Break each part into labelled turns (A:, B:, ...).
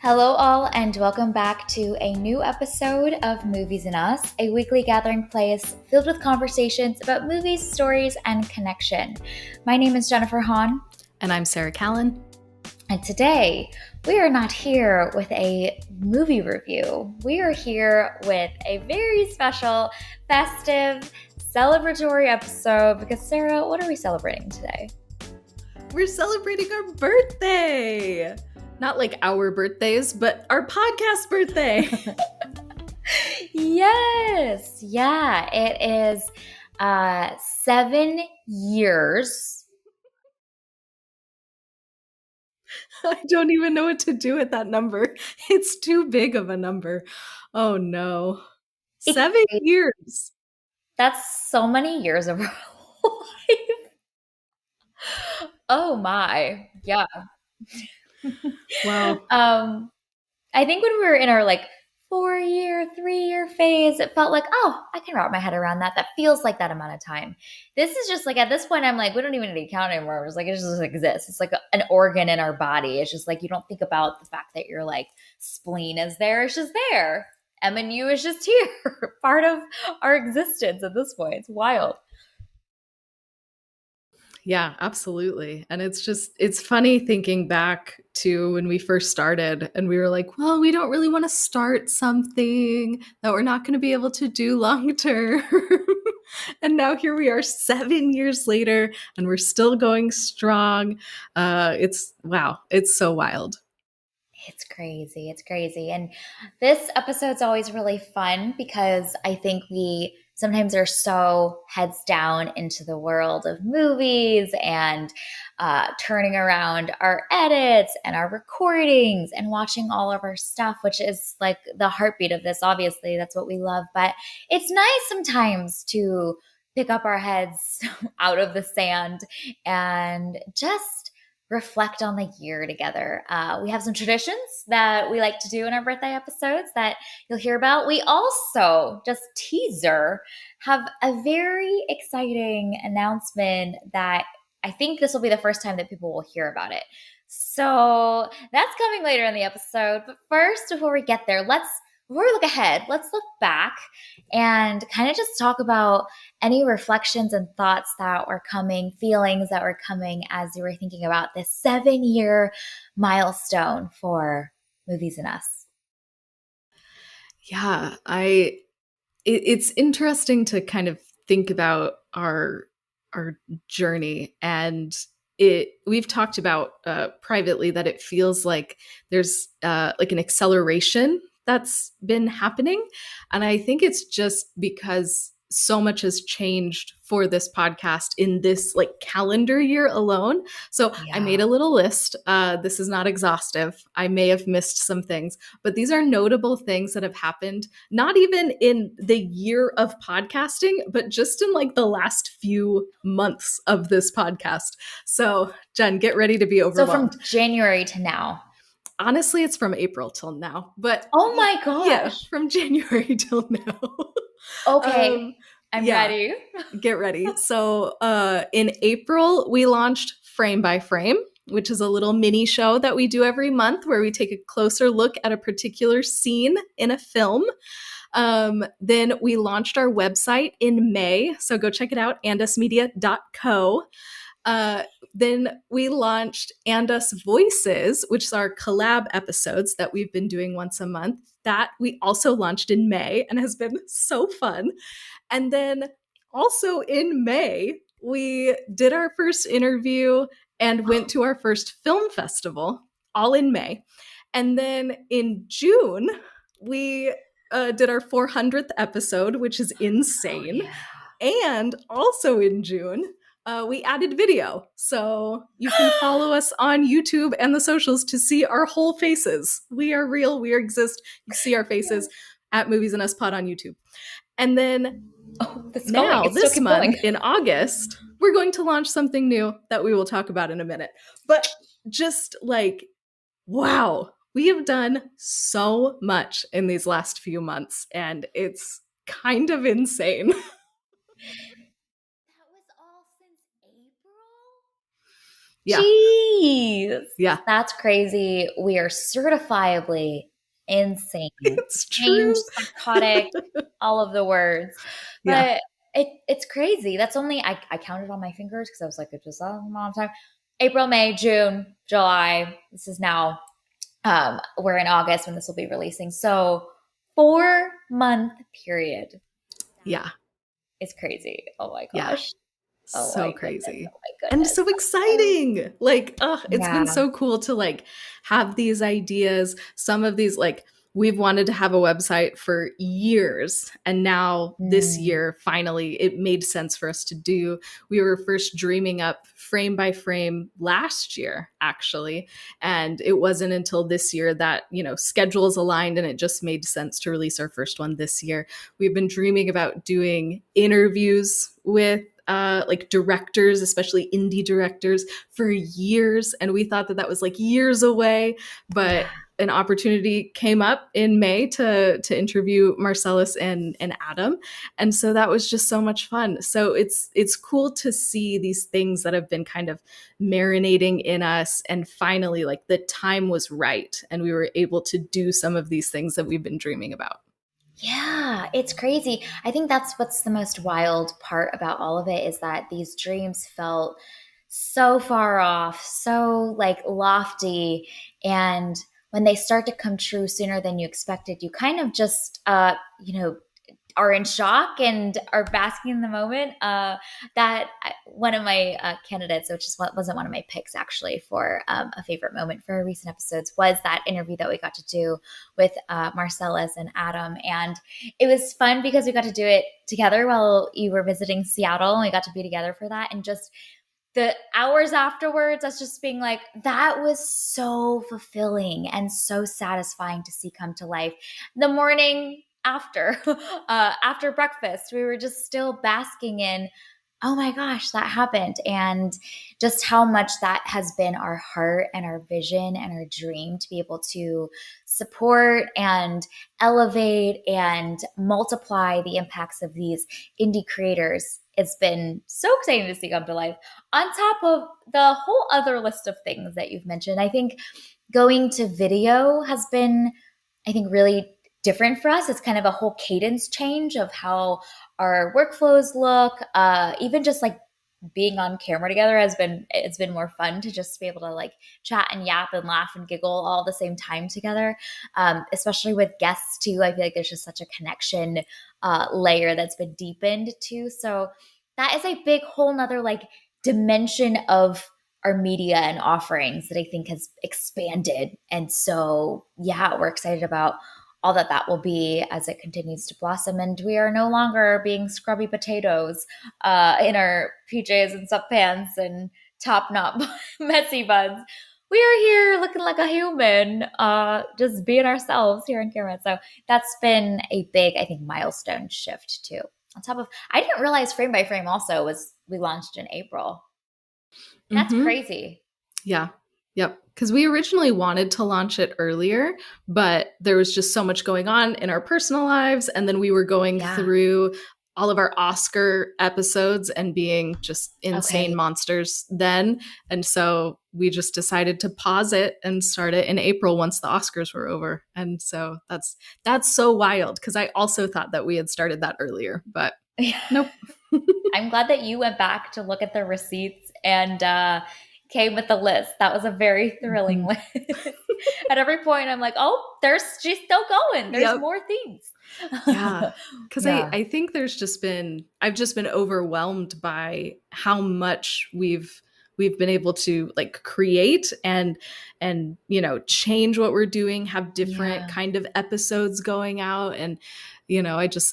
A: Hello, all, and welcome back to a new episode of Movies and Us, a weekly gathering place filled with conversations about movies, stories, and connection. My name is Jennifer Hahn.
B: And I'm Sarah Callan.
A: And today, we are not here with a movie review. We are here with a very special, festive, celebratory episode because, Sarah, what are we celebrating today?
B: We're celebrating our birthday! Not like our birthdays, but our podcast birthday.
A: Yes. Yeah, it is 7 years.
B: I don't even know what to do with that number. It's too big of a number. Oh no. 7 years.
A: That's so many years of our life. Oh my. Yeah.
B: Wow.
A: I think when we were in our 4-year, 3-year phase, it felt like, oh, I can wrap my head around that. That feels like that amount of time. This is just at this point, I'm like, we don't even need to count anymore. It's it just exists. It's like an organ in our body. It's just you don't think about the fact that your spleen is there. It's just there. M and U is just here, part of our existence at this point. It's wild.
B: Yeah, absolutely. And it's funny thinking back to when we first started and we were like, well, we don't really want to start something that we're not going to be able to do long term. And now here we are 7 years later and we're still going strong. It's so wild.
A: It's crazy. It's crazy. And this episode's always really fun because I think we sometimes are so heads down into the world of movies and turning around our edits and our recordings and watching all of our stuff, which is the heartbeat of this. Obviously, that's what we love. But it's nice sometimes to pick up our heads out of the sand and just reflect on the year together. We have some traditions that we like to do in our birthday episodes that you'll hear about. We also, just teaser, have a very exciting announcement that I think this will be the first time that people will hear about it. So that's coming later in the episode. But first, before we get there, before we look ahead, let's look back and kind of just talk about any reflections and thoughts that were coming, feelings that were coming as you were thinking about this 7-year milestone for Movies and Us.
B: Yeah, it's interesting to kind of think about our journey, and we've talked about privately that it feels like there's an acceleration that's been happening, and I think it's just because so much has changed for this podcast in this calendar year alone. So
A: Yeah.
B: I made a little list. This is not exhaustive. I may have missed some things, but these are notable things that have happened, not even in the year of podcasting, but just in the last few months of this podcast. So Jen, get ready to be overwhelmed.
A: So from January to now.
B: Honestly, it's from April till now, but
A: oh my gosh.
B: Yeah, from January till now.
A: Okay. I'm ready.
B: Get ready. So in April, we launched Frame by Frame, which is a little mini show that we do every month where we take a closer look at a particular scene in a film. Then we launched our website in May. So go check it out, andusmedia.co. Then we launched And Us Voices, which is our collab episodes that we've been doing once a month. That we also launched in May and has been so fun. And then also in May, we did our first interview and went to our first film festival, all in May. And then in June, we did our 400th episode, which is insane.
A: Oh, yeah.
B: And also in June, we added video. So you can follow us on YouTube and the socials to see our whole faces. We are real. We exist. You see our faces at Movies and Us Pod on YouTube. And then this month in August, we're going to launch something new that we will talk about in a minute. But just wow, we have done so much in these last few months, and it's kind of insane. Yeah.
A: Jeez.
B: Yeah.
A: That's crazy. We are certifiably insane.
B: It's
A: Strange,
B: true.
A: psychotic, all of the words.
B: Yeah.
A: But it's crazy. That's only I counted on my fingers because I was like, it was a long time. April, May, June, July. This is now we're in August when this will be releasing. So 4 month period.
B: Yeah.
A: It's crazy. Oh my
B: Yeah.
A: gosh. Oh
B: So
A: my goodness.
B: crazy.
A: Oh my
B: And
A: goodness.
B: so exciting. Like, it's been
A: Yeah.
B: so cool to like have these ideas. Some of these, like, we've wanted to have a website for years. And now this
A: Mm,
B: year, finally, it made sense for us to do. We were first dreaming up frame by frame last year, actually. And it wasn't until this year that, schedules aligned and it just made sense to release our first one this year. We've been dreaming about doing interviews with like directors, especially indie directors, for years. And we thought that that was like years away.
A: yeah.
B: But an opportunity came up in May to interview Marcellus and Adam, and so that was just so much fun. So it's cool to see these things that have been kind of marinating in us, and finally, like, the time was right, and we were able to do some of these things that we've been dreaming about.
A: Yeah, it's crazy. I think that's what's the most wild part about all of it is that these dreams felt so far off, so like lofty. And when they start to come true sooner than you expected, you kind of just, are in shock and are basking in the moment. That one of my candidates, which is what wasn't one of my picks actually for a favorite moment for recent episodes, was that interview that we got to do with Marcellus and Adam, and it was fun because we got to do it together while you were visiting Seattle, and we got to be together for that, and just the hours afterwards, us just being like, that was so fulfilling and so satisfying to see come to life. The morning after, after breakfast, we were just still basking in, oh my gosh, that happened. And just how much that has been our heart and our vision and our dream to be able to support and elevate and multiply the impacts of these indie creators. It's been so exciting to see come to life on top of the whole other list of things that you've mentioned. I think going to video has been, I think, really different for us. It's kind of a whole cadence change of how our workflows look. Even just like being on camera together it's been more fun to just be able to like chat and yap and laugh and giggle all at the same time together. Especially with guests too. I feel like there's just such a connection layer that's been deepened too. So that is a big whole nother like dimension of our media and offerings that I think has expanded. And so, yeah, we're excited about all that that will be as it continues to blossom. And we are no longer being scrubby potatoes in our PJs and sweatpants and top knot messy buns. We are here looking like a human, just being ourselves here on camera. So that's been a big, I think, milestone shift too. On top of, I didn't realize Frame by Frame also was we launched in April. That's
B: Mm-hmm.
A: crazy.
B: Yeah. Yep. Because we originally wanted to launch it earlier, but there was just so much going on in our personal lives. And then we were going
A: Yeah.
B: through all of our Oscar episodes and being just insane
A: Okay.
B: monsters then. And so we just decided to pause it and start it in April once the Oscars were over. And so that's so wild because I also thought that we had started that earlier, but nope.
A: I'm glad that you went back to look at the receipts and came with the list. That was a very thrilling
B: Mhm.
A: list. At every point, I'm like, oh, she's still going. There's
B: Yep.
A: more things.
B: Yeah. Cause I,
A: Yeah.
B: I think I've just been overwhelmed by how much we've been able to like create and change what we're doing, have different
A: Yeah.
B: kind of episodes going out. And,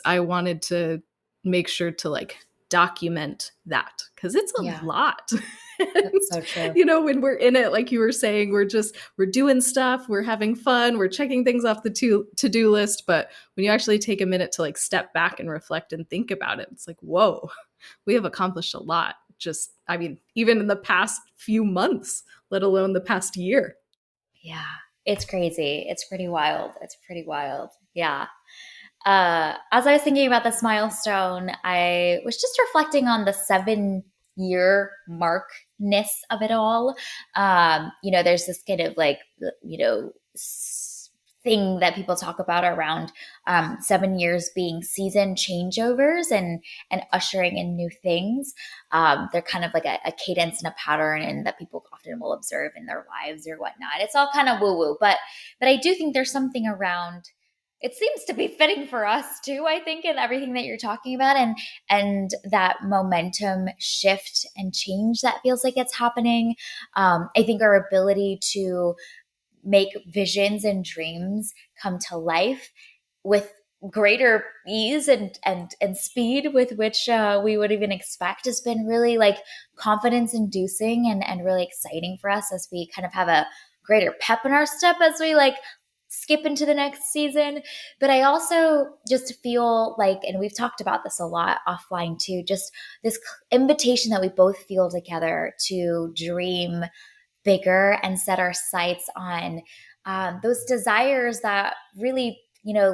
B: I wanted to make sure to like document that because it's a
A: Yeah.
B: lot.
A: That's
B: And,
A: so true.
B: when we're in it, like you were saying, we're doing stuff, we're having fun, we're checking things off the to-do list. But when you actually take a minute to like step back and reflect and think about it, it's like, whoa, we have accomplished a lot. Just, I mean, even in the past few months, let alone the past year.
A: Yeah. It's crazy. It's pretty wild. It's pretty wild. Yeah. As I was thinking about this milestone, I was just reflecting on the year markness of it all. There's this kind of like, you know, thing that people talk about around 7 years being season changeovers and ushering in new things. They're kind of like a cadence and a pattern, and that people often will observe in their lives or whatnot. It's all kind of woo woo, but I do think there's something around. It seems to be fitting for us too, I think, in everything that you're talking about, and that momentum shift and change that feels like it's happening. I think our ability to make visions and dreams come to life with greater ease and speed with which we would even expect has been really like confidence inducing and really exciting for us as we kind of have a greater pep in our step as we like skip into the next season. But I also just feel like, and we've talked about this a lot offline too, just this invitation that we both feel together to dream bigger and set our sights on those desires that really,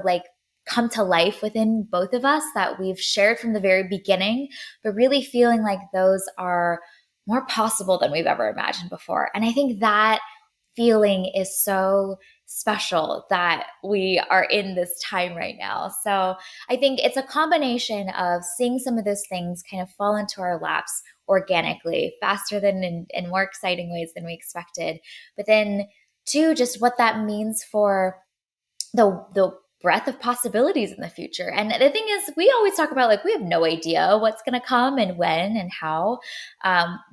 A: like come to life within both of us that we've shared from the very beginning, but really feeling like those are more possible than we've ever imagined before. And I think that feeling is so special that we are in this time right now. So I think it's a combination of seeing some of those things kind of fall into our laps organically, faster than in more exciting ways than we expected. But then, two, just what that means for the breadth of possibilities in the future. And the thing is, we always talk about like we have no idea what's going to come and when and how.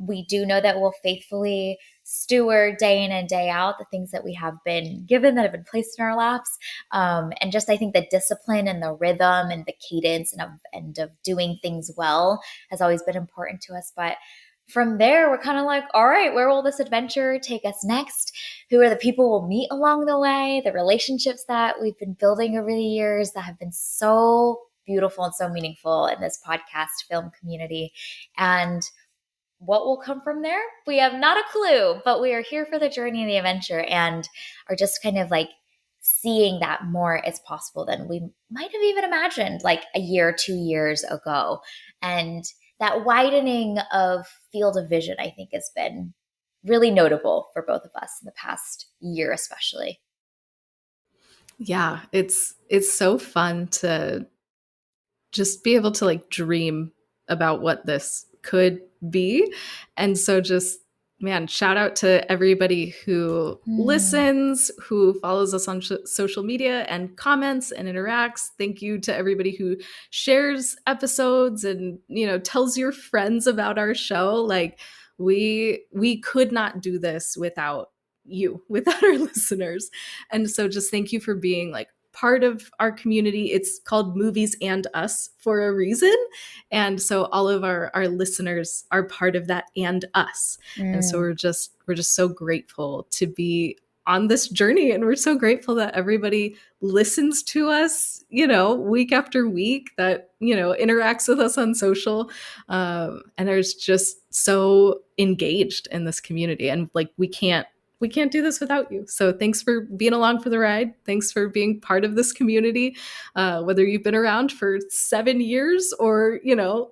A: We do know that we'll faithfully steward day in and day out the things that we have been given, that have been placed in our laps. And just I think the discipline and the rhythm and the cadence and of doing things well has always been important to us. But from there, we're kind of like, all right, where will this adventure take us next? Who are the people we'll meet along the way? The relationships that we've been building over the years that have been so beautiful and so meaningful in this podcast film community. And what will come from there? We have not a clue, but we are here for the journey and the adventure and are just kind of like seeing that more is possible than we might have even imagined like a year, 2 years ago. And that widening of field of vision, I think, has been really notable for both of us in the past year, especially.
B: Yeah, it's so fun to just be able to like dream about what this could be. And so just man, shout out to everybody who
A: Mm,
B: listens, who follows us on social media and comments and interacts. Thank you to everybody who shares episodes and, tells your friends about our show. Like we could not do this without you, without our listeners. And so just thank you for being like part of our community. It's called Movies and Us for a reason. And so all of our listeners are part of that and us. And so
A: mm,
B: we're just so grateful to be on this journey, and we're so grateful that everybody listens to us, week after week, that interacts with us on social, and there's just so engaged in this community, and like we can't do this without you. So thanks for being along for the ride. Thanks for being part of this community, whether you've been around for 7 years or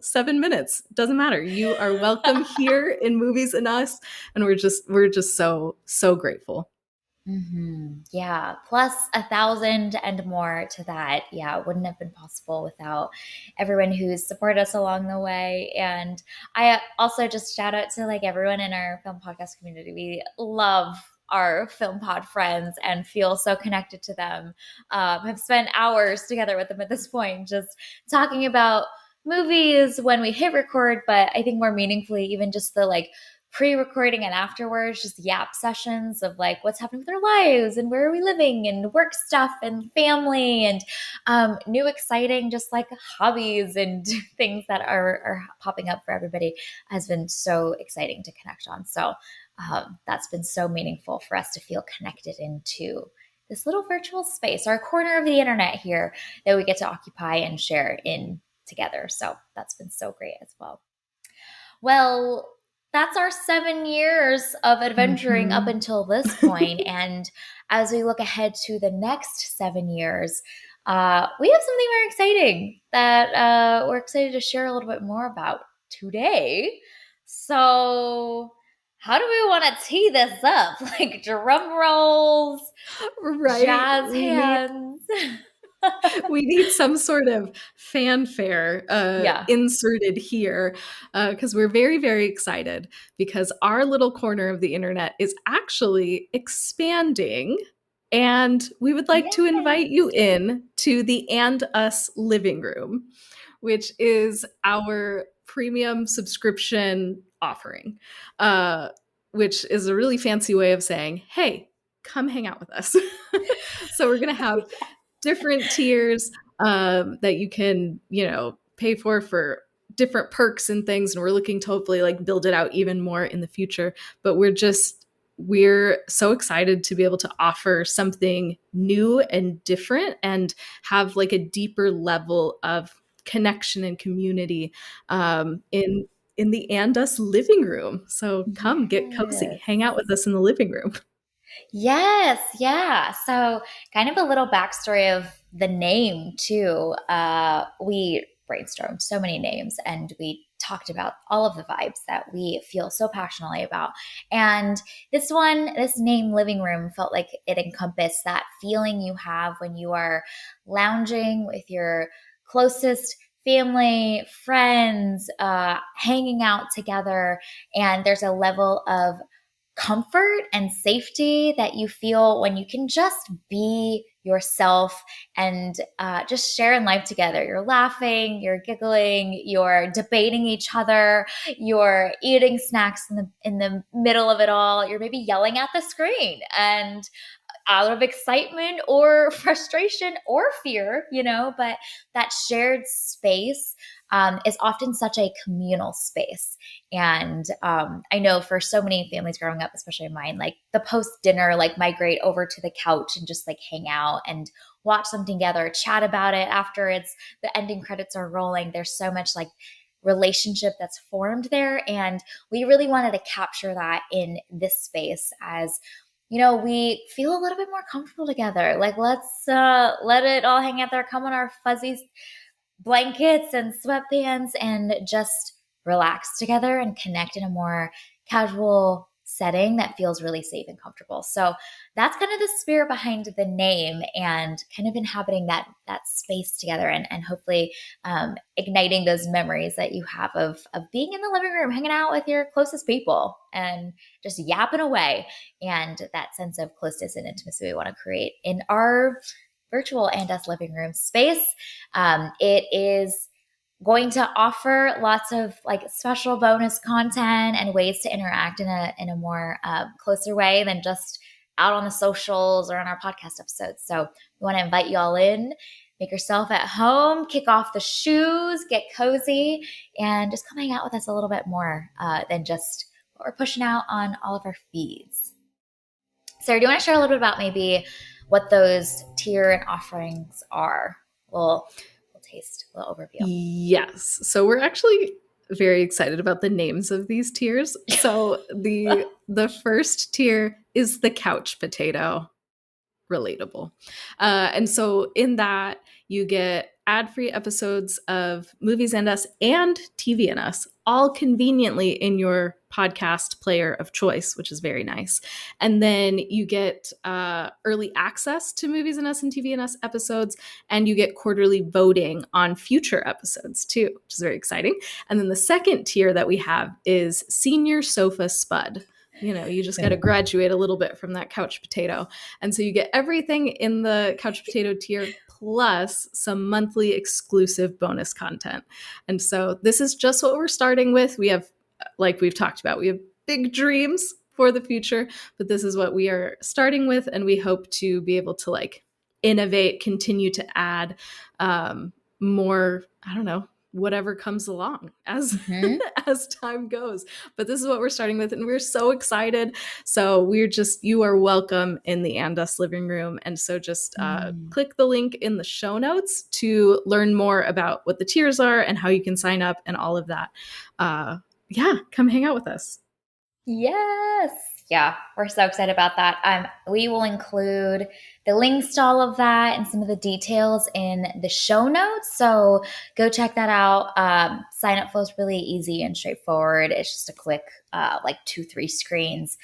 B: 7 minutes. Doesn't matter. You are welcome here in Movies and Us, and we're just so grateful.
A: Yeah, plus 1,000 and more to that. Yeah, it wouldn't have been possible without everyone who's supported us along the way. And I also just shout out to like everyone in our film podcast community. We love our film pod friends and feel so connected to them. Have spent hours together with them at this point, just talking about movies when we hit record, but I think more meaningfully, even just the like pre-recording and afterwards, just yap sessions of like what's happening with our lives and where are we living and work stuff and family and new exciting just like hobbies and things that are popping up for everybody has been so exciting to connect on. So that's been so meaningful for us to feel connected into this little virtual space, our corner of the internet here that we get to occupy and share in together. So that's been so great as well. Well, that's our 7 years of adventuring up
B: Mhm.
A: until this point. And as we look ahead to the next 7 years, we have something very exciting that we're excited to share a little bit more about today. So, how do we want to tee this up? Like drum rolls,
B: Right?
A: jazz hands.
B: We need some sort of fanfare
A: Yeah.
B: inserted here because we're very, very excited because our little corner of the internet is actually expanding. And we would like to invite you
A: Yes.
B: in to the And Us living room, which is our premium subscription offering, which is a really fancy way of saying, hey, come hang out with us. So we're going to have different tiers that you can, pay for different perks and things. And we're looking to hopefully like build it out even more in the future. But we're so excited to be able to offer something new and different and have like a deeper level of connection and community in the And Us living room. So come get cozy,
A: Yes.
B: hang out with us in the living room.
A: Yes, yeah. So, kind of a little backstory of the name, too. We brainstormed so many names and we talked about all of the vibes that we feel so passionately about. And this name, Living Room, felt like it encompassed that feeling you have when you are lounging with your closest family, friends, hanging out together. And there's a level of comfort and safety that you feel when you can just be yourself and just share in life together. You're laughing, you're giggling, you're debating each other, you're eating snacks in the middle of it all. You're maybe yelling at the screen and out of excitement or frustration or fear, but that shared space is often such a communal space. And I know for so many families growing up, especially mine, like the post dinner, like migrate over to the couch and just like hang out and watch something together, chat about it after the ending credits are rolling. There's so much like relationship that's formed there. And we really wanted to capture that in this space as we feel a little bit more comfortable together. Like let's let it all hang out there. Come on our fuzzy blankets and sweatpants and just relax together and connect in a more casual setting that feels really safe and comfortable. So that's kind of the spirit behind the name and kind of inhabiting that space together and hopefully igniting those memories that you have of being in the living room, hanging out with your closest people and just yapping away. And that sense of closeness and intimacy we want to create in our virtual And Us living room space. It is going to offer lots of like special bonus content and ways to interact in a more closer way than just out on the socials or on our podcast episodes. So we want to invite you all in, make yourself at home, kick off the shoes, get cozy, and just come hang out with us a little bit more than just what we're pushing out on all of our feeds. Sarah, do you want to share a little bit about maybe what those tier and offerings are? We'll taste a little overview.
B: Yes. So we're actually very excited about the names of these tiers. So the first tier is the couch potato. Relatable. And so in that, you get ad-free episodes of Movies and Us and TV and Us, all conveniently in your podcast player of choice, which is very nice. And then you get early access to Movies and Us and TV and Us episodes, and you get quarterly voting on future episodes too, which is very exciting. And then the second tier that we have is Senior Sofa Spud. You just got to graduate a little bit from that couch potato. And so you get everything in the couch potato tier plus some monthly exclusive bonus content. And so this is just what we're starting with. We have, like we've talked about, we have big dreams for the future, but this is what we are starting with. And we hope to be able to like innovate, continue to add more, I don't know, whatever comes along as as time goes. But this is what we're starting with, and we're so excited. So you are welcome in the And Us living room. And so just click the link in the show notes to learn more about what the tiers are and how you can sign up and all of that. Yeah, come hang out with us.
A: Yes. Yeah, we're so excited about that. We will include the links to all of that and some of the details in the show notes. So go check that out. Sign up flow is really easy and straightforward. It's just a quick, like 2, 3 screens.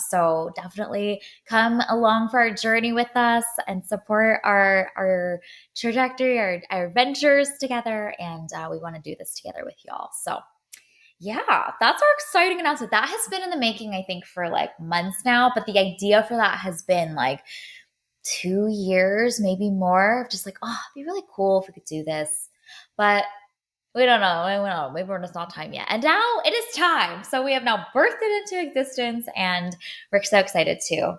A: So definitely come along for our journey with us and support our trajectory, our ventures together. And we want to do this together with y'all. So yeah, that's our exciting announcement. That has been in the making, I think, for like months now. But the idea for that has been like 2 years, maybe more. Just like, oh, it'd be really cool if we could do this. But we don't know. We don't know. Maybe we're just not time yet. And now it is time. So we have now birthed it into existence, and we're so excited to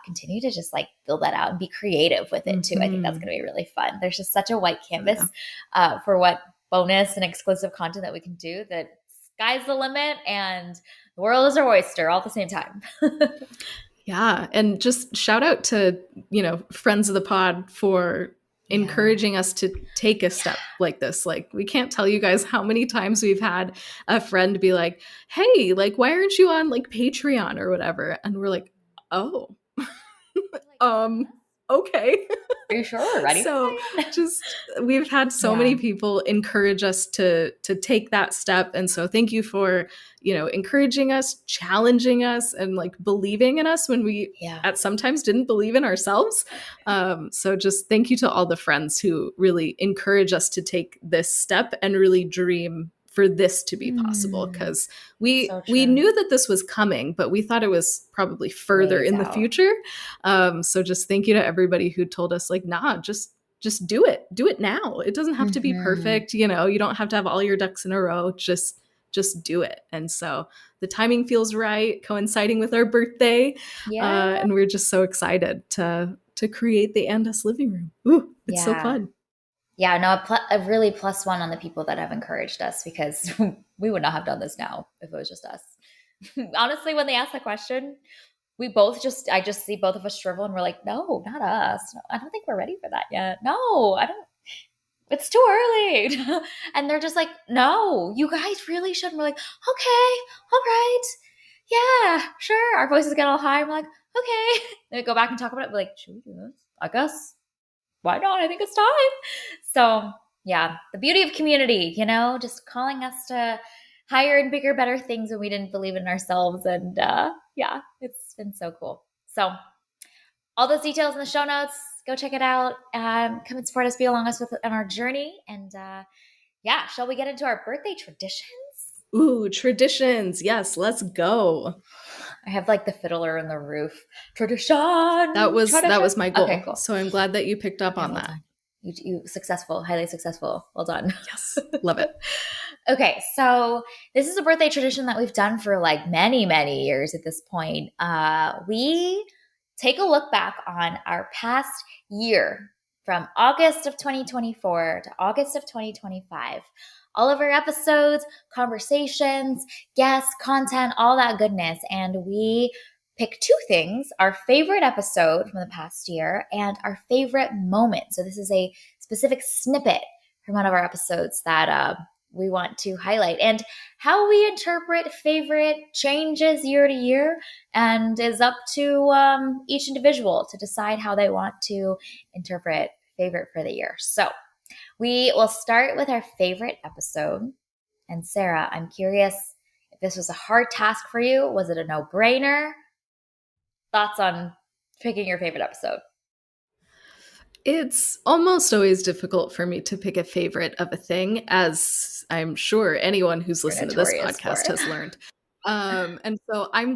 A: continue to just like build that out and be creative with it too. I think that's
B: Mm-hmm.
A: going to be really fun. There's just such a white
B: Yeah.
A: canvas for what bonus and exclusive content that we can do that sky's the limit and the world is our oyster all at the same time.
B: Yeah. And just shout out to, friends of the pod for
A: Yeah.
B: encouraging us to take a step like this. Like, we can't tell you guys how many times we've had a friend be like, hey, like, why aren't you on like Patreon or whatever? And we're like, oh,
A: Like,
B: um, okay.
A: are you sure we're ready for
B: So
A: that yet?
B: just we've had so
A: Yeah.
B: many people encourage us to take that step, and so thank you for encouraging us, challenging us, and like believing in us when we
A: Yeah.
B: at sometimes didn't believe in ourselves. So just thank you to all the friends who really encourage us to take this step and really dream for this to be possible,
A: Hmm.
B: because we
A: So
B: we
A: true.
B: knew that this was coming, but we thought it was probably further
A: Ways
B: in the
A: out.
B: future. So just thank you to everybody who told us like, nah, just do it now. It doesn't have to be
A: Hmm.
B: perfect. You don't have to have all your ducks in a row. Just do it. And so the timing feels right, coinciding with our birthday,
A: Yeah.
B: and we're just so excited to create the And Us living room. Ooh, it's so
A: Yeah.
B: fun.
A: Yeah. No, a really plus one on the people that have encouraged us because we would not have done this now if it was just us. Honestly, when they asked that question, I just see both of us shrivel and we're like, no, not us. No, I don't think we're ready for that yet. No, I don't, it's too early. And they're just like, no, you guys really should. And we're like, okay, all right. Yeah, sure. Our voices get all high. And we're like, okay. Then we go back and talk about it. We're like, should we do this? I guess. Why not? I think it's time. So, yeah, the beauty of community, just calling us to higher and bigger, better things when we didn't believe in ourselves. And yeah, it's been so cool. So, all those details in the show notes. Go check it out. Come and support us, be along us with on our journey. And yeah, shall we get into our birthday traditions?
B: Ooh, traditions. Yes, let's go.
A: I have like the fiddler in the roof. Tradition,
B: That was
A: tradition.
B: my
A: Okay,
B: goal.
A: cool.
B: So I'm glad that you picked up
A: Okay,
B: on
A: well
B: that.
A: done. You successful, highly successful. Well done.
B: Yes, love it.
A: Okay, so this is a birthday tradition that we've done for like many, many years at this point. We take a look back on our past year from August of 2024 to August of 2025. All of our episodes, conversations, guests, content, all that goodness. And we pick two things: our favorite episode from the past year and our favorite moment. So this is a specific snippet from one of our episodes that we want to highlight. And how we interpret favorite changes year to year and is up to each individual to decide how they want to interpret favorite for the year. So we will start with our favorite episode. And Sarah, I'm curious if this was a hard task for you. Was it a no brainer? Thoughts on picking your favorite episode?
B: It's almost always difficult for me to pick a favorite of a thing, as I'm sure anyone who's
A: We're
B: listened to this
A: notorious for
B: podcast
A: it.
B: has learned. And so I am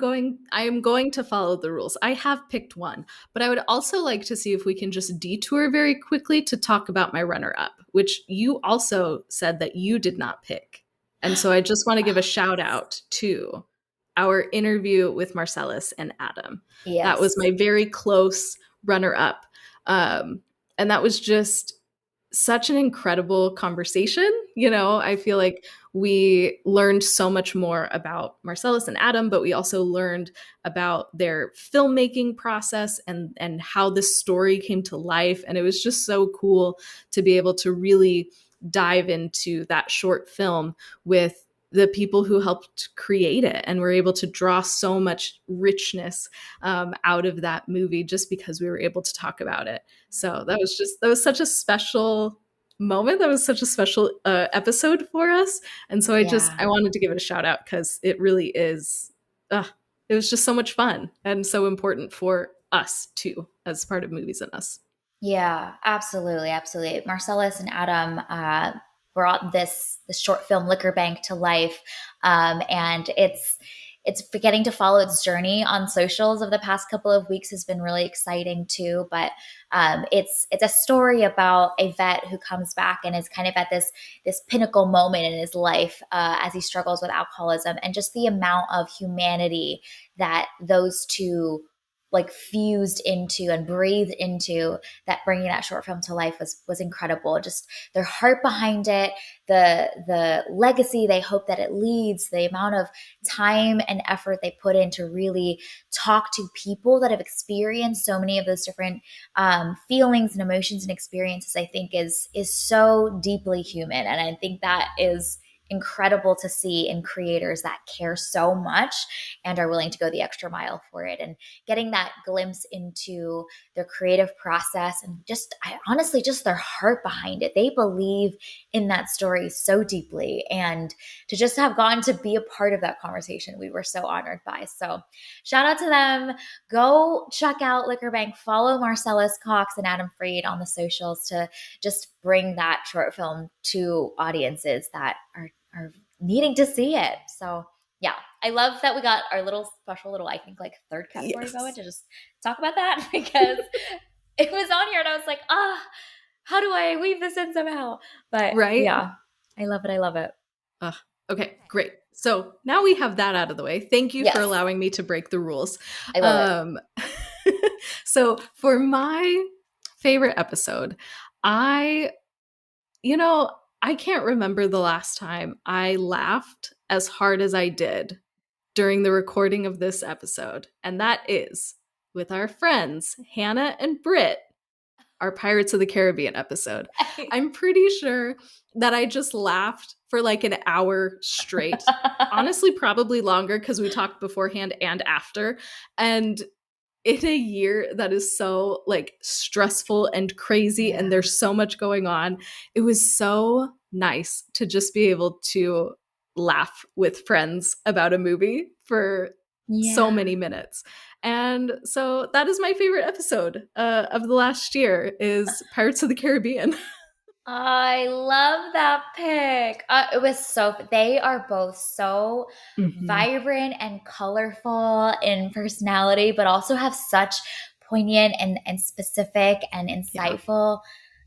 B: going to follow the rules. I have picked one, but I would also like to see if we can just detour very quickly to talk about my runner up, which you also said that you did not pick. And so I just want to give a
A: Oh,
B: shout out to our interview with Marcellus and Adam. That was
A: yes.
B: my very close runner up. Um, and that was just such an incredible conversation. I feel like we learned so much more about Marcellus and Adam, but we also learned about their filmmaking process and how this story came to life. And it was just so cool to be able to really dive into that short film with the people who helped create it and were able to draw so much richness out of that movie just because we were able to talk about it. So that was such a special moment. That was such a special episode for us. And so
A: Yeah.
B: I wanted to give it a shout out because it really is, it was just so much fun and so important for us too, as part of Movies and Us.
A: Yeah, absolutely, absolutely. Marcellus and Adam brought this short film Liquor Bank to life, and it's getting to follow its journey on socials of the past couple of weeks has been really exciting too. But it's a story about a vet who comes back and is kind of at this pinnacle moment in his life as he struggles with alcoholism, and just the amount of humanity that those two like fused into and breathed into, that bringing that short film to life was incredible. Just their heart behind it, the legacy they hope that it leads, the amount of time and effort they put in to really talk to people that have experienced so many of those different feelings and emotions and experiences, I think is so deeply human. And I think that is incredible to see in creators that care so much and are willing to go the extra mile for it. And getting that glimpse into their creative process and just honestly just their heart behind it. They believe in that story so deeply, and to just have gotten to be a part of that conversation, we were so honored by. So shout out to them. Go check out Liquor Bank. Follow Marcellus Cox and Adam Freed on the socials to just bring that short film to audiences that are needing to see it. So yeah, I love that we got our little special little, I think, like third category going
B: Yes.
A: to just talk about that because it was on here and I was like, how do I weave this in somehow? But
B: Right?
A: yeah, I love it. I love it.
B: Uh, okay, great. So now we have that out of the way. Thank you for
A: Yes,
B: allowing me to break the rules.
A: I love it.
B: Um, so for my favorite episode, I, you know, I can't remember the last time I laughed as hard as I did during the recording of this episode. And that is with our friends, Hannah and Britt, our Pirates of the Caribbean episode. I'm pretty sure that I just laughed for like an hour straight. Honestly, probably longer because we talked beforehand and after. And in a year that is so like stressful and crazy and
A: Yeah.
B: there's so much going on, it was so nice to just be able to laugh with friends about a movie for so
A: Yeah.
B: many minutes. And so that is my favorite episode of the last year is Pirates of the Caribbean.
A: I love that pick. It was so, they are both so
B: Mhm.
A: vibrant and colorful in personality, but also have such poignant and specific and
B: Yeah.
A: insightful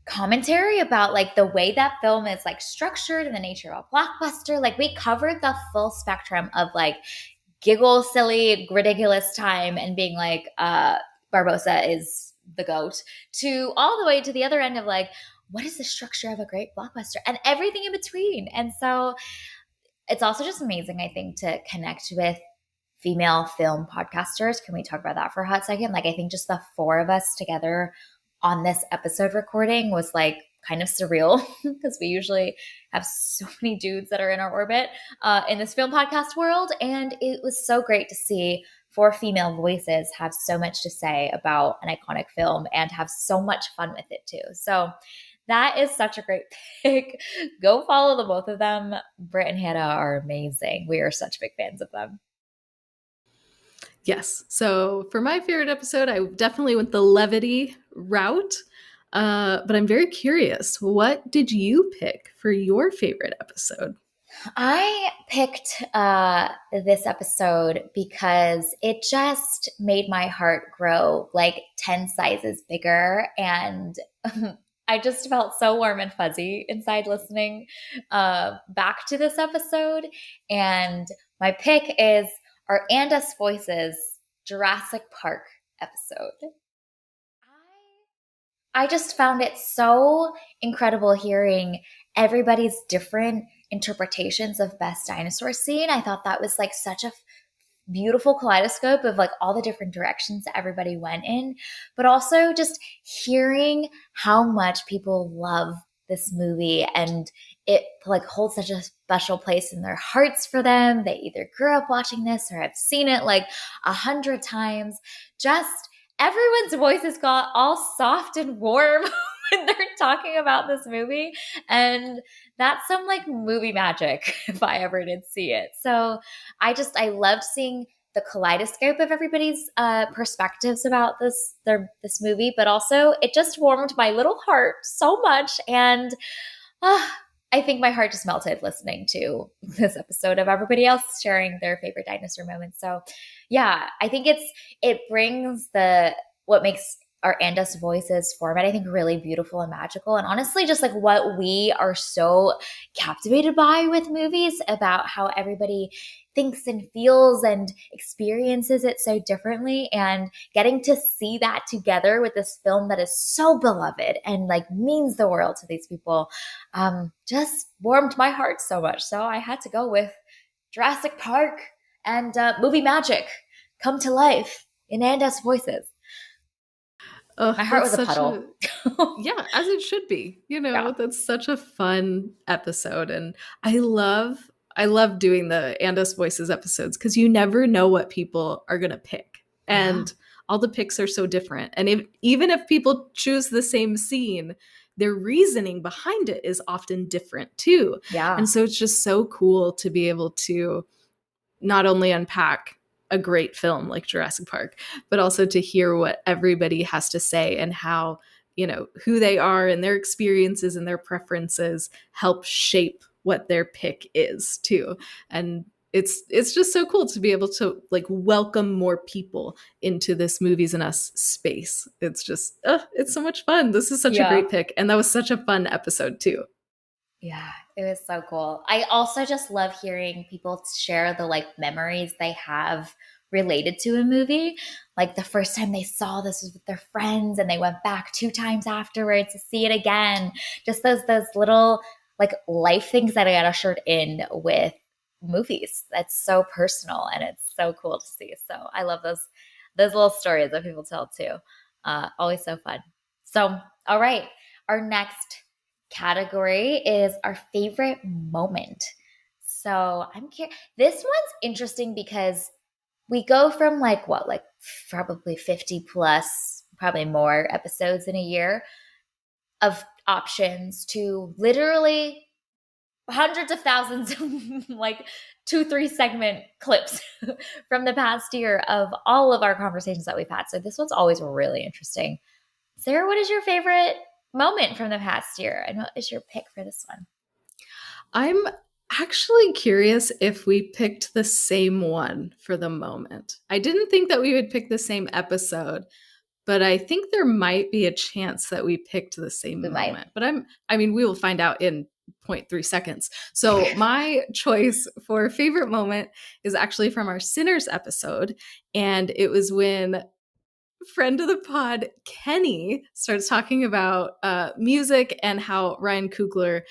A: commentary about like the way that film is like structured and the nature of a blockbuster. Like we covered the full spectrum of like giggle, silly, ridiculous time and being like, Barbosa is the goat, to all the way to the other end of like, what is the structure of a great blockbuster and everything in between. And so it's also just amazing, I think, to connect with female film podcasters. Can we talk about that for a hot second? Like, I think just the four of us together on this episode recording was like kind of surreal because we usually have so many dudes that are in our orbit in this film podcast world. And it was so great to see four female voices have so much to say about an iconic film and have so much fun with it too. So that is such a great pick. Go follow the both of them. Britt and Hannah are amazing. We are such big fans of them.
B: Yes. So for my favorite episode, I definitely went the levity route. But I'm very curious, what did you pick for your favorite episode?
A: I picked this episode because it just made my heart grow like 10 sizes bigger. And I just felt so warm and fuzzy inside listening back to this episode. And my pick is our And Us Voices Jurassic Park episode. I just found it so incredible hearing everybody's different interpretations of best dinosaur scene. I thought that was like such a beautiful kaleidoscope of like all the different directions that everybody went in, but also just hearing how much people love this movie, and it like holds such a special place in their hearts for them. They either grew up watching this or have seen it like 100 times. Just everyone's voices got all soft and warm when they're talking about this movie. And that's some like movie magic if I ever did see it. So I loved seeing the kaleidoscope of everybody's perspectives about this movie, but also it just warmed my little heart so much. And uh, I think my heart just melted listening to this episode of everybody else sharing their favorite dinosaur moments. So yeah, I think it brings the what makes our Andus voices format, I think, really beautiful and magical. And honestly, just like what we are so captivated by with movies about how everybody thinks and feels and experiences it so differently. And getting to see that together with this film that is so beloved and like means the world to these people just warmed my heart so much. So I had to go with Jurassic Park and movie magic come to life in Andus voices.
B: Oh,
A: My heart
B: that's
A: was a
B: such a
A: puddle.
B: yeah, as it should be.
A: Yeah.
B: That's such a fun episode, and I love doing the Andus Voices episodes because you never know what people are gonna pick,
A: Yeah.
B: and all the picks are so different. And even if people choose the same scene, their reasoning behind it is often different too.
A: Yeah.
B: And so it's just so cool to be able to not only unpack a great film like Jurassic Park, but also to hear what everybody has to say and how, who they are and their experiences and their preferences help shape what their pick is too. And it's just so cool to be able to like welcome more people into this Movies and Us space. It's just it's so much fun. This is such a
A: Yeah.
B: great pick, and that was such a fun episode too.
A: Yeah, it was so cool. I also just love hearing people share the like memories they have related to a movie. Like the first time they saw this was with their friends and they went back 2 times afterwards to see it again. Just those little like life things that I got ushered in with movies. That's so personal and it's so cool to see. So I love those little stories that people tell too. Always so fun. So all right, our next category is our favorite moment. So I'm curious. This one's interesting because we go from like what, like probably 50 plus, probably more episodes in a year of options to literally hundreds of thousands of like 2, 3 segment clips from the past year of all of our conversations that we've had. So this one's always really interesting. Sarah, what is your favorite moment from the past year? And what is your pick for this one?
B: I'm actually curious if we picked the same one for the moment. I didn't think that we would pick the same episode, but I think there might be a chance that we picked the
A: We
B: same
A: might.
B: moment. But we will find out in 0.3 seconds. So my choice for favorite moment is actually from our Sinners episode, and it was when friend of the pod Kenny starts talking about music and how Ryan Coogler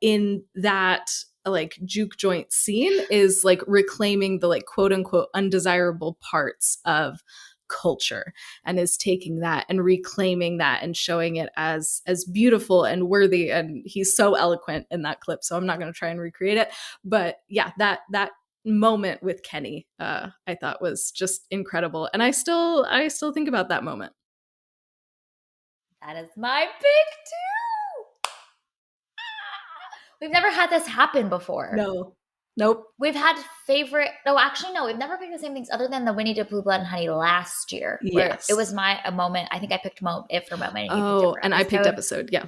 B: in that like juke joint scene is like reclaiming the like quote unquote undesirable parts of culture and is taking that and reclaiming that and showing it as beautiful and worthy. And he's so eloquent in that clip, so I'm not going to try and recreate it, but yeah, that moment with Kenny, I thought was just incredible, and I still think about that moment.
A: That is my pick too. We've never had this happen before.
B: No, nope,
A: We've had favorite. No, actually, no. We've never picked the same things other than the Winnie the Pooh Blood and Honey last year, where it
B: yes.
A: was a moment. I think I picked it for a moment, and you picked it
B: Oh,
A: for
B: and I picked
A: episode.
B: episode. Yeah,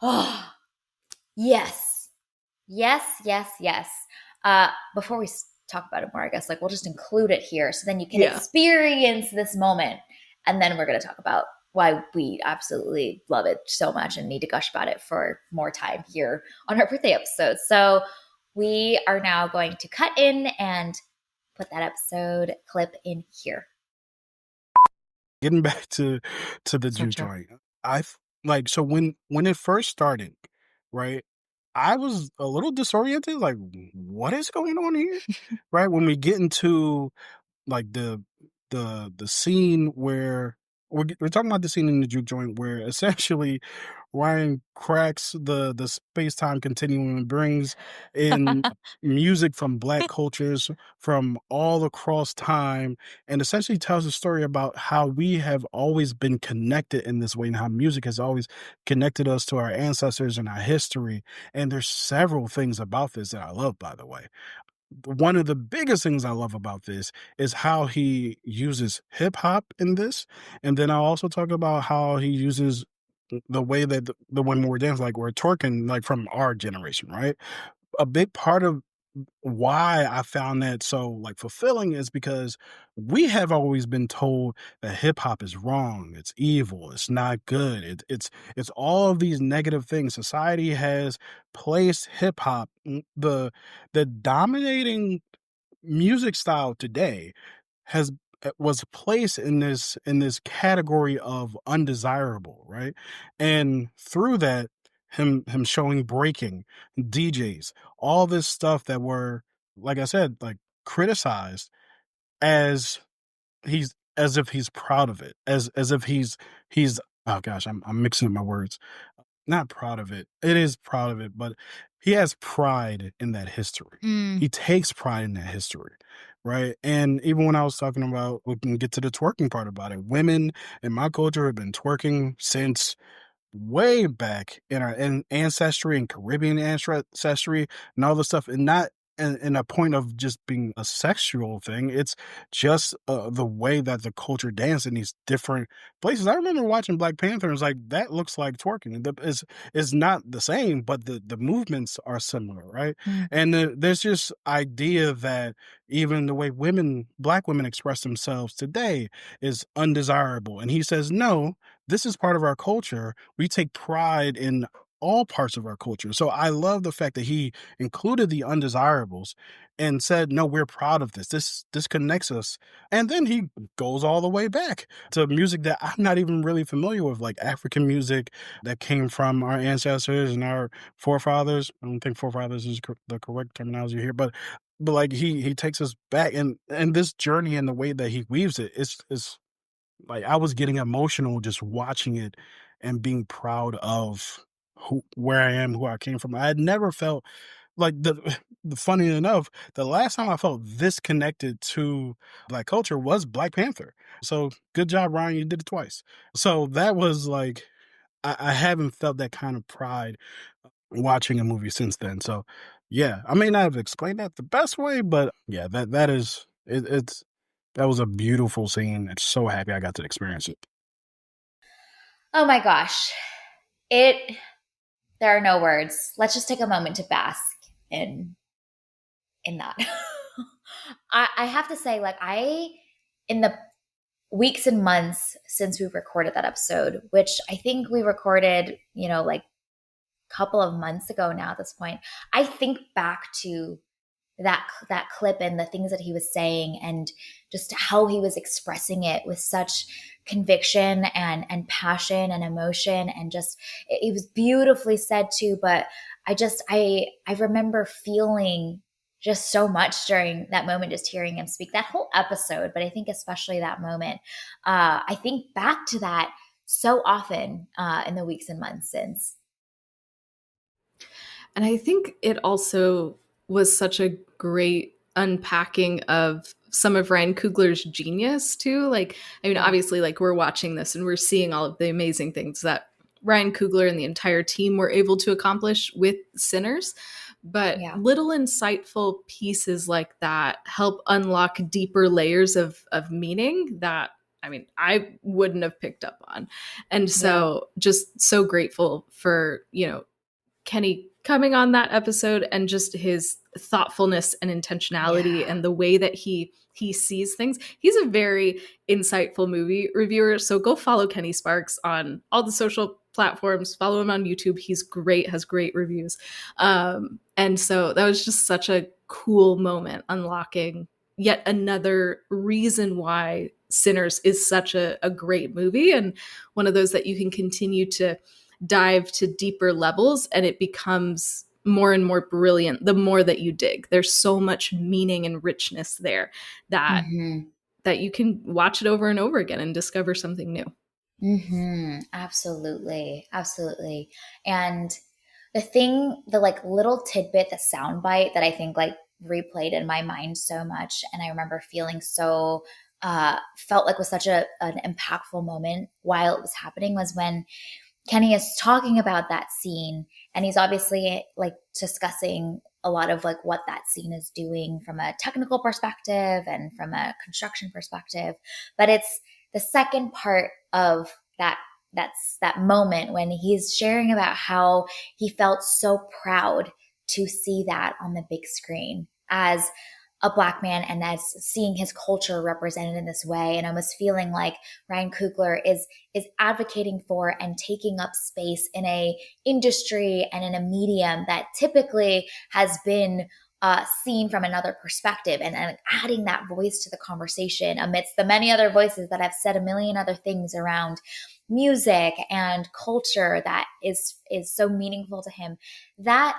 A: Oh, yes, yes, yes, yes. Before we talk about it more, I guess like we'll just include it here, so then you can
B: yeah.
A: experience this moment, and then we're going to talk about why we absolutely love it so much and need to gush about it for more time here on our birthday episode. So we are now going to cut in and put that episode clip in here.
C: Getting back to the
A: So
C: juke
A: true.
C: joint, I like so when it first started, right? I was a little disoriented, like what is going on here, right? When we get into like the scene where we're talking about the scene in the juke joint where essentially Ryan cracks the space time continuum and brings in music from Black cultures from all across time, and essentially tells a story about how we have always been connected in this way, and how music has always connected us to our ancestors and our history. And there's several things about this that I love, by the way. One of the biggest things I love about this is how he uses hip hop in this. And then I'll also talk about how he uses the way that the women were dancing, like we're twerking, like from our generation, right? A big part of why I found that so like fulfilling is because we have always been told that hip hop is wrong, it's evil, it's not good, it's all of these negative things. Society has placed hip hop, the dominating music style today, has was placed in this category of undesirable, right? And through that, him showing breaking, DJs, all this stuff that were, like I said, like criticized, as as if he's proud of it, as if he's oh gosh, I'm mixing up my words. Not proud of it. It is proud of it, but he has pride in that history.
A: Mm.
C: He takes pride in that history, right? And even when I was talking about, we can get to the twerking part about it. Women in my culture have been twerking since way back in our ancestry and Caribbean ancestry and all this stuff, and not in a point of just being a sexual thing. It's just the way that the culture dance in these different places. I remember watching Black Panther, and it's like that looks like twerking. It's not the same, but the movements are similar, right?
A: Mm.
C: And there's just idea that even the way Black women express themselves today is undesirable. And he says, no, this is part of our culture. We take pride in all parts of our culture. So I love the fact that he included the undesirables and said, "No, we're proud of this. This connects us." And then he goes all the way back to music that I'm not even really familiar with, like African music that came from our ancestors and our forefathers. I don't think forefathers is the correct terminology here, but like he takes us back, and this journey and the way that he weaves it is like, I was getting emotional just watching it and being proud of where I am, who I came from. I had never felt like the funny enough, the last time I felt this connected to Black culture was Black Panther. So good job, Ryan. You did it twice. So that was like I haven't felt that kind of pride watching a movie since then. So yeah, I may not have explained that the best way, but yeah, that is it's that was a beautiful scene. I'm so happy I got to experience it.
A: Oh my gosh. It There are no words. Let's just take a moment to bask in that. I have to say, like, in the weeks and months since we recorded that episode, which I think we recorded, like a couple of months ago now at this point, I think back to that clip and the things that he was saying and just how he was expressing it with such conviction and passion and emotion, and just it was beautifully said too. But I remember feeling just so much during that moment, just hearing him speak, that whole episode, but I think especially that moment. I think back to that so often in the weeks and months since.
B: And I think it also was such a great unpacking of some of Ryan Coogler's genius too. Like, I mean,
A: Yeah.
B: obviously, like we're watching this and we're seeing all of the amazing things that Ryan Coogler and the entire team were able to accomplish with Sinners. But
A: Yeah.
B: little insightful pieces like that help unlock deeper layers of meaning that, I mean, I wouldn't have picked up on. And
A: Yeah.
B: so just so grateful for, Kenny coming on that episode and just his thoughtfulness and intentionality
A: Yeah.
B: and the way that he sees things. He's a very insightful movie reviewer, so go follow Kenny Sparks on all the social platforms. Follow him on YouTube. He's great, has great reviews. And so that was just such a cool moment, unlocking yet another reason why Sinners is such a great movie, and one of those that you can continue to dive to deeper levels, and it becomes more and more brilliant the more that you dig. There's so much meaning and richness there that
A: Hmm.
B: that you can watch it over and over again and discover something new.
A: Absolutely. Absolutely. And the like little tidbit, the sound bite that I think like replayed in my mind so much. And I remember feeling so, felt like was such an impactful moment while it was happening was when Kenny is talking about that scene, and he's obviously like discussing a lot of like what that scene is doing from a technical perspective and from a construction perspective. But it's the second part of that moment when he's sharing about how he felt so proud to see that on the big screen as a black man and as seeing his culture represented in this way, and almost feeling like Ryan Coogler is advocating for and taking up space in a industry and in a medium that typically has been seen from another perspective, and adding that voice to the conversation amidst the many other voices that have said a million other things around music and culture that is so meaningful to him. That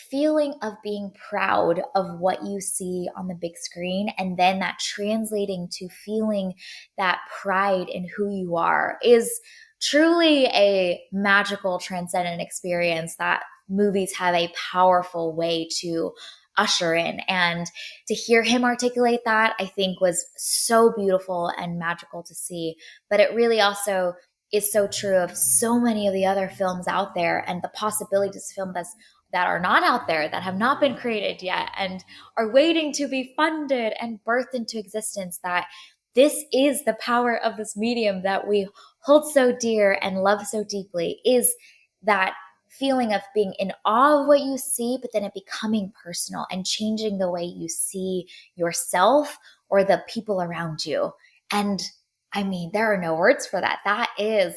A: feeling of being proud of what you see on the big screen, and then that translating to feeling that pride in who you are, is truly a magical, transcendent experience that movies have a powerful way to usher in. And to hear him articulate that, I think was so beautiful and magical to see. But it really also is so true of so many of the other films out there, and the possibilities to film this that are not out there, that have not been created yet, and are waiting to be funded and birthed into existence. That this is the power of this medium that we hold so dear and love so deeply, is that feeling of being in awe of what you see, but then it becoming personal and changing the way you see yourself or the people around you. And I mean, there are no words for that. That is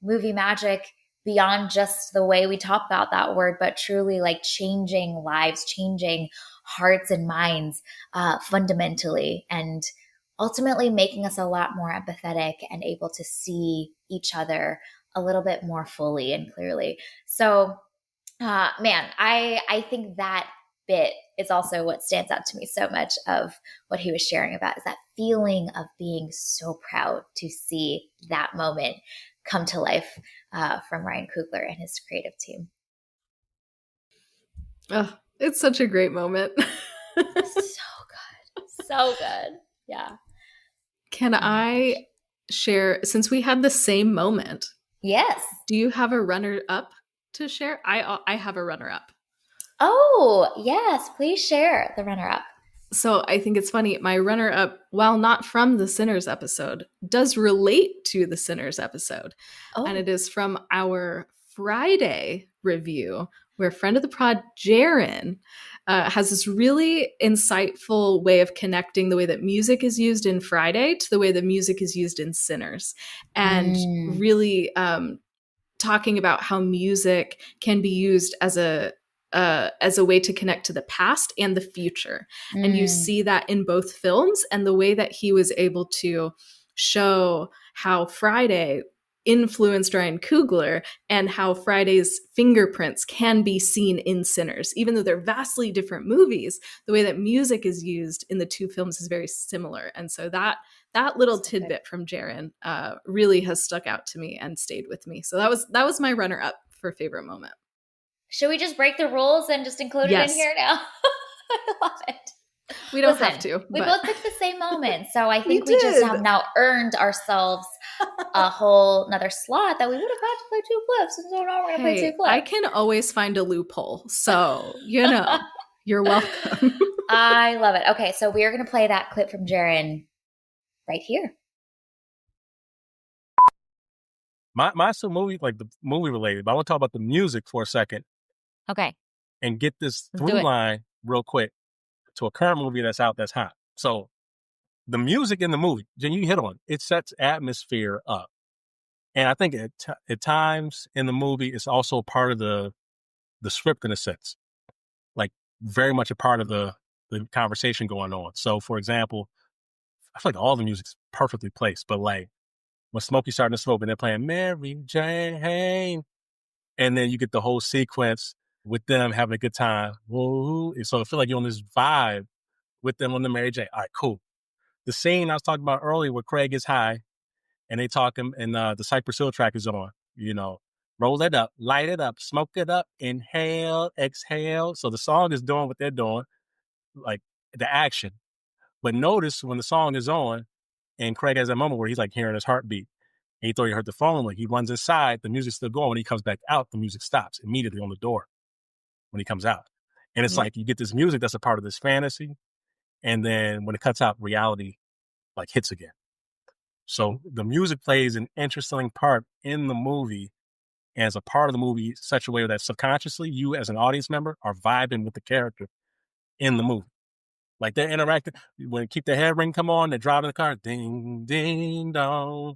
A: movie magic beyond just the way we talk about that word, but truly like changing lives, changing hearts and minds fundamentally, and ultimately making us a lot more empathetic and able to see each other a little bit more fully and clearly. So, man, I think that bit is also what stands out to me so much of what he was sharing about, is that feeling of being so proud to see that moment come to life from Ryan Coogler and his creative team.
B: Oh, it's such a great moment.
A: So good. So good. Yeah.
B: Can
A: Oh my gosh.
B: I share, since we had the same moment,
A: Yes.
B: do you have a runner up to share? I have a runner up.
A: Oh, yes. Please share the runner up.
B: So I think it's funny. My runner up, while not from the Sinners episode, does relate to the Sinners episode. And
A: Oh.
B: it is from our Friday review, where friend of the pod, Jaren, has this really insightful way of connecting the way that music is used in Friday to the way that music is used in Sinners. And
A: Mm,
B: really talking about how music can be used as a way to connect to the past and the future. And you
A: mm.
B: see that in both films, and the way that he was able to show how Friday influenced Ryan Coogler, and how Friday's fingerprints can be seen in Sinners. Even though they're vastly different movies, the way that music is used in the two films is very similar. And so that little
A: So good.
B: tidbit from Jaren really has stuck out to me and stayed with me. So that was my runner up for favorite moment.
A: Should we just break the rules and just include it in
B: Yes,
A: here now? I love it.
B: we don't have
A: Listen,
B: to,
A: we
B: but
A: both picked the same moment. So I
B: we
A: think we just
B: did.
A: have now earned ourselves a whole another slot that we would have had to play two clips. And so now we're going to play two
B: Hey, I
A: clips.
B: can always find a loophole. So, you're welcome.
A: I love it. Okay, so we are going to play that clip from Jaron right here.
D: My some movie like the movie related, but I want to talk about the music for a second
E: Okay,
D: and get this
E: let's do
D: through
E: it.
D: line real quick to a current movie that's out that's hot. So the music in the movie, Jen, you hit on it sets atmosphere up, and I think at times in the movie it's also part of the script in a sense, like very much a part of the conversation going on. So for example, I feel like all the music's perfectly placed, but like when Smokey's starting to smoke and they're playing Mary Jane, and then you get the whole sequence with them having a good time. Whoa. So I feel like you're on this vibe with them on the Mary Jane. All right, cool. The scene I was talking about earlier where Craig is high and they talking, and the Cypress Hill track is on. Roll it up, light it up, smoke it up, inhale, exhale. So the song is doing what they're doing, like the action. But notice when the song is on, and Craig has that moment where he's like hearing his heartbeat. And he thought he heard the phone. Like he runs inside, the music's still going. When he comes back out, the music stops immediately on the door when he comes out. And it's like you get this music that's a part of this fantasy. And then when it cuts out, reality like hits again. So the music plays an interesting part in the movie as a part of the movie, such a way that subconsciously you as an audience member are vibing with the character in the movie. Like they're interacting. When Keep the Head Ring come on, they're driving the car, ding, ding, dong.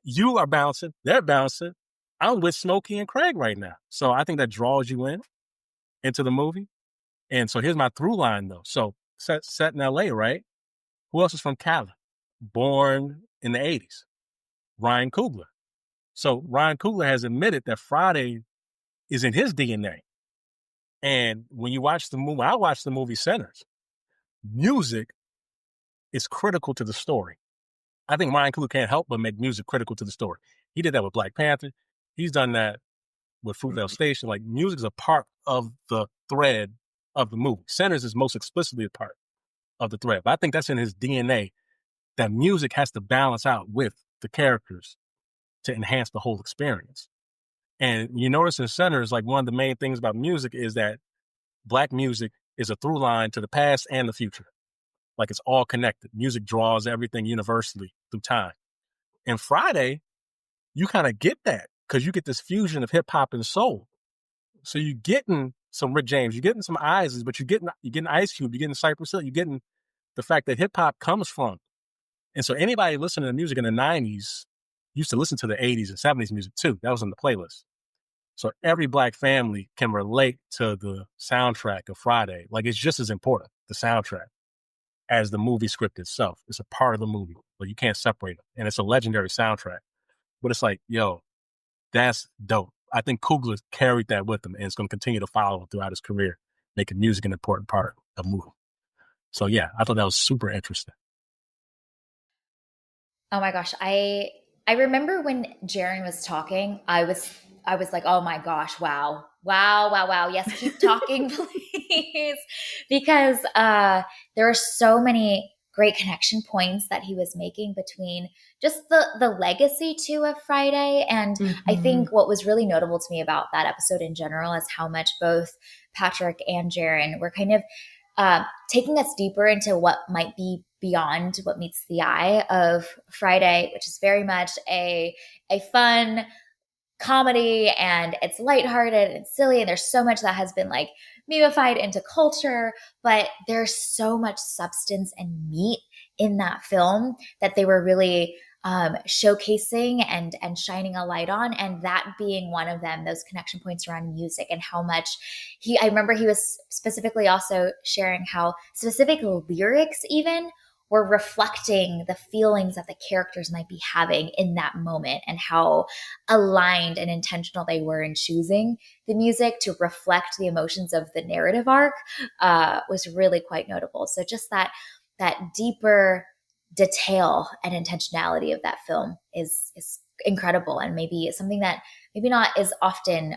D: You are bouncing, they're bouncing. I'm with Smokey and Craig right now. So I think that draws you into the movie. And so here's my through line though. So set in LA, right? Who else is from Cali? Born in the 80s. Ryan Coogler. So Ryan Coogler has admitted that Friday is in his DNA. And when you watch the movie, I watch the movie Sinners. Music is critical to the story. I think Ryan Coogler can't help but make music critical to the story. He did that with Black Panther. He's done that with Fruitvale Station. Like music is a part of the thread of the movie. Sinners is most explicitly a part of the thread. But I think that's in his DNA, that music has to balance out with the characters to enhance the whole experience. And you notice in Sinners, like one of the main things about music is that Black music is a through line to the past and the future. Like it's all connected. Music draws everything universally through time. And Friday, you kind of get that because you get this fusion of hip hop and soul. So you're getting some Rick James, you're getting some Isles, but you're getting Ice Cube, you're getting Cypress Hill, you're getting the fact that hip hop comes from. And so anybody listening to music in the 90s used to listen to the 80s and 70s music too. That was in the playlist. So every Black family can relate to the soundtrack of Friday. Like it's just as important, the soundtrack, as the movie script itself. It's a part of the movie, but you can't separate it. And it's a legendary soundtrack. But it's like, yo, that's dope. I think Coogler carried that with him and it's going to continue to follow him throughout his career, making music an important part of the movie. So yeah, I thought that was super interesting.
A: Oh my gosh, I remember when Jaren was talking, I was like, oh my gosh, wow. Wow, wow, wow. Yes, keep talking, please. Because there are so many great connection points that he was making between just the legacy too of Friday. And I think what was really notable to me about that episode in general is how much both Patrick and Jaren were kind of taking us deeper into what might be beyond what meets the eye of Friday, which is very much a fun comedy, and it's lighthearted and it's silly, and there's so much that has been like memified into culture, but there's so much substance and meat in that film that they were really showcasing and shining a light on, and that being one of them, those connection points around music and how much I remember he was specifically also sharing how specific lyrics even were reflecting the feelings that the characters might be having in that moment, and how aligned and intentional they were in choosing the music to reflect the emotions of the narrative arc was really quite notable. So just that deeper detail and intentionality of that film is incredible, and maybe something that maybe not is often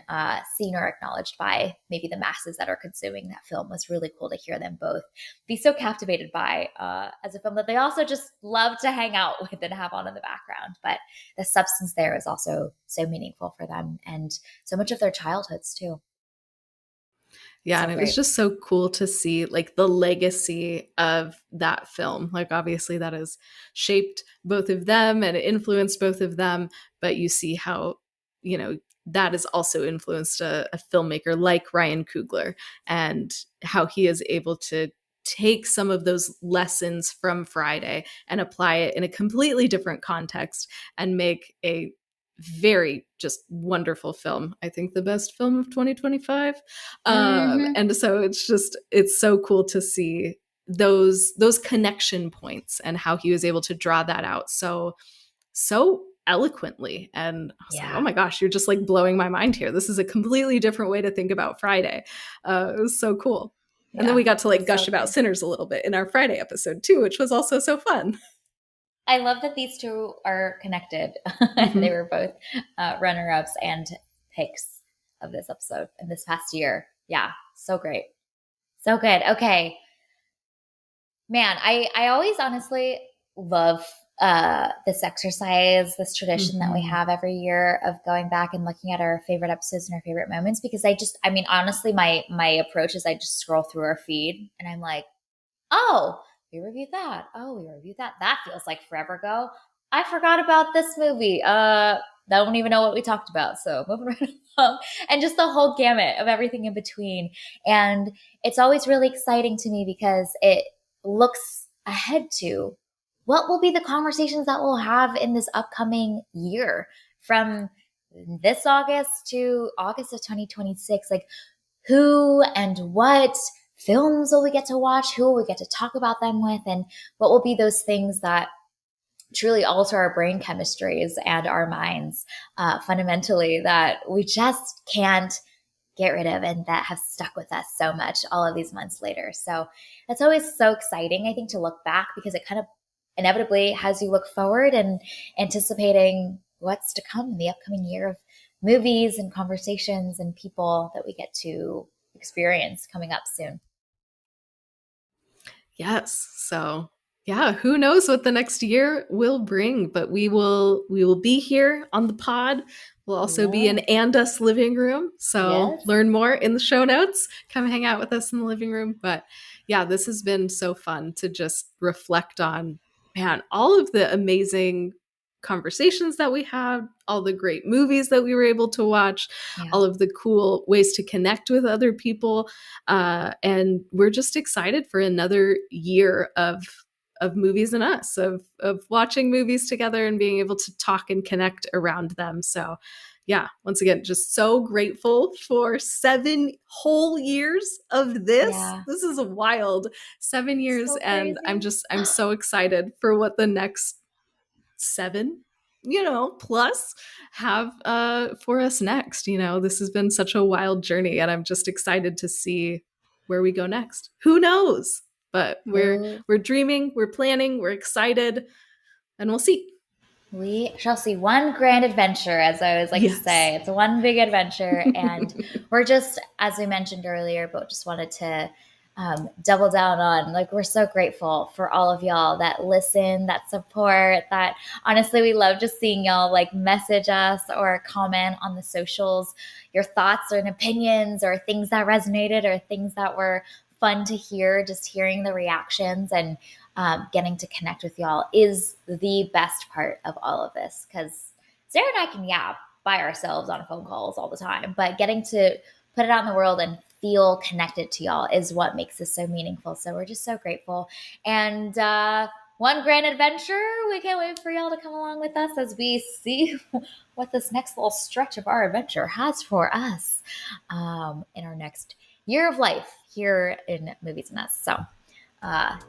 A: seen or acknowledged by maybe the masses that are consuming that film. Was really cool to hear them both be so captivated by as a film that they also just love to hang out with and have on in the background. But the substance there is also so meaningful for them and so much of their childhoods too.
B: Yeah,
A: So
B: and it
A: great.
B: was just so cool to see like the legacy of that film. Like obviously that has shaped both of them and influenced both of them, but you see how, that has also influenced a filmmaker like Ryan Coogler, and how he is able to take some of those lessons from Friday and apply it in a completely different context and make a very just wonderful film. I think the best film of 2025. And so it's so cool to see those connection points and how he was able to draw that out so eloquently. And I was like, oh my gosh, you're just like blowing my mind here. This is a completely different way to think about Friday. It was so cool. And then we got to like gush about Sinners a little bit in our Friday episode too, which was also so fun.
A: I love that these two are connected.
B: Mhm.
A: They were both runner-ups and picks of this episode in this past year. Yeah, so great. So good. Okay. Man, I always honestly love this exercise, this tradition that we
B: Mhm.
A: have every year of going back and looking at our favorite episodes and our favorite moments, because I mean, honestly, my approach is I just scroll through our feed and I'm like, oh, we reviewed that. Oh, we reviewed that. That feels like forever ago. I forgot about this movie. Don't even know what we talked about. So moving right along. And just the whole gamut of everything in between. And it's always really exciting to me because it looks ahead to what will be the conversations that we'll have in this upcoming year from this August to August of 2026. Like, who and what films will we get to watch? Who will we get to talk about them with? And what will be those things that truly alter our brain chemistries and our minds fundamentally that we just can't get rid of and that have stuck with us so much all of these months later. So that's always so exciting, I think, to look back because it kind of inevitably has you look forward and anticipating what's to come in the upcoming year of movies and conversations and people that we get to experience coming up soon.
B: Yes. So, yeah, who knows what the next year will bring, but we will be here on the pod. We'll also be in
A: Yeah.
B: And Us living room. So,
A: Yes.
B: learn more in the show notes. Come hang out with us in the living room. But yeah, this has been so fun to just reflect on, man, all of the amazing conversations that we had, all the great movies that we were able to watch,
A: Yeah.
B: all of the cool ways to connect with other people, and we're just excited for another year of movies and us, of watching movies together and being able to talk and connect around them. So yeah, once again, just so grateful for 7 whole years of this.
A: Yeah.
B: This is a wild 7 years,
A: So
B: and
A: crazy.
B: I'm so excited for what the next 7 plus have for us next. This has been such a wild journey, and I'm just excited to see where we go next. Who knows? But we're
A: Who
B: we're dreaming, we're planning, we're excited, and we'll see.
A: We shall see one grand adventure, as I always like to
B: Yes.
A: say. It's one big adventure. And we're just, as we mentioned earlier, but just wanted to double down on, like, we're so grateful for all of y'all that listen, that support, that honestly, we love just seeing y'all like message us or comment on the socials, your thoughts and opinions or things that resonated or things that were fun to hear, just hearing the reactions and getting to connect with y'all is the best part of all of this, because Sarah and I can yap by ourselves on phone calls all the time, but getting to put it out in the world and feel connected to y'all is what makes this so meaningful. So we're just so grateful. And one grand adventure, we can't wait for y'all to come along with us as we see what this next little stretch of our adventure has for us in our next year of life here in Movies and Us. So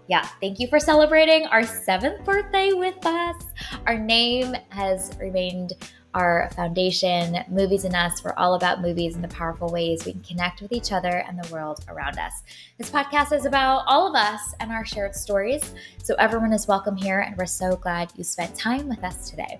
A: yeah, thank you for celebrating our 7th birthday with us. Our name has remained our foundation. Movies and Us, we're all about movies and the powerful ways we can connect with each other and the world around us. This podcast is about all of us and our shared stories. So everyone is welcome here, and we're so glad you spent time with us today.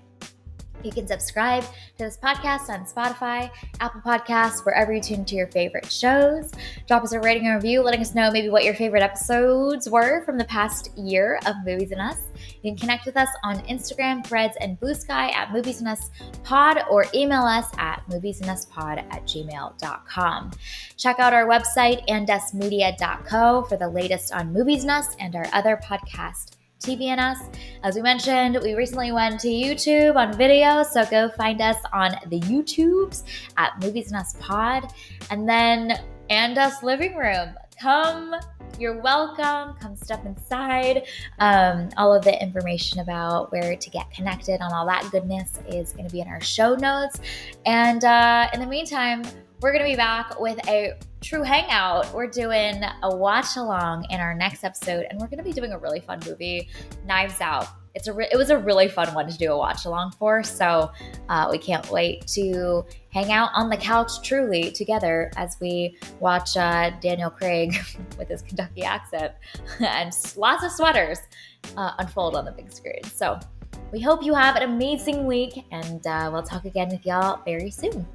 A: You can subscribe to this podcast on Spotify, Apple Podcasts, wherever you tune to your favorite shows. Drop us a rating and review, letting us know maybe what your favorite episodes were from the past year of Movies and Us. You can connect with us on Instagram, Threads, and Blue Sky at Movies and Us Pod, or email us at moviesanduspod@gmail.com. Check out our website, andusmedia.co, for the latest on Movies and Us and our other podcast, TV and Us. As we mentioned, we recently went to YouTube on video, so go find us on the YouTubes at Movies and Us Pod. And then And Us Living Room. Come, you're welcome. Come step inside. All of the information about where to get connected on all that goodness is going to be in our show notes. And in the meantime, we're going to be back with a true hangout. We're doing a watch along in our next episode, and we're going to be doing a really fun movie, Knives Out. it was a really fun one to do a watch along for. So we can't wait to hang out on the couch truly together as we watch Daniel Craig with his Kentucky accent and lots of sweaters unfold on the big screen. So we hope you have an amazing week, and we'll talk again with y'all very soon.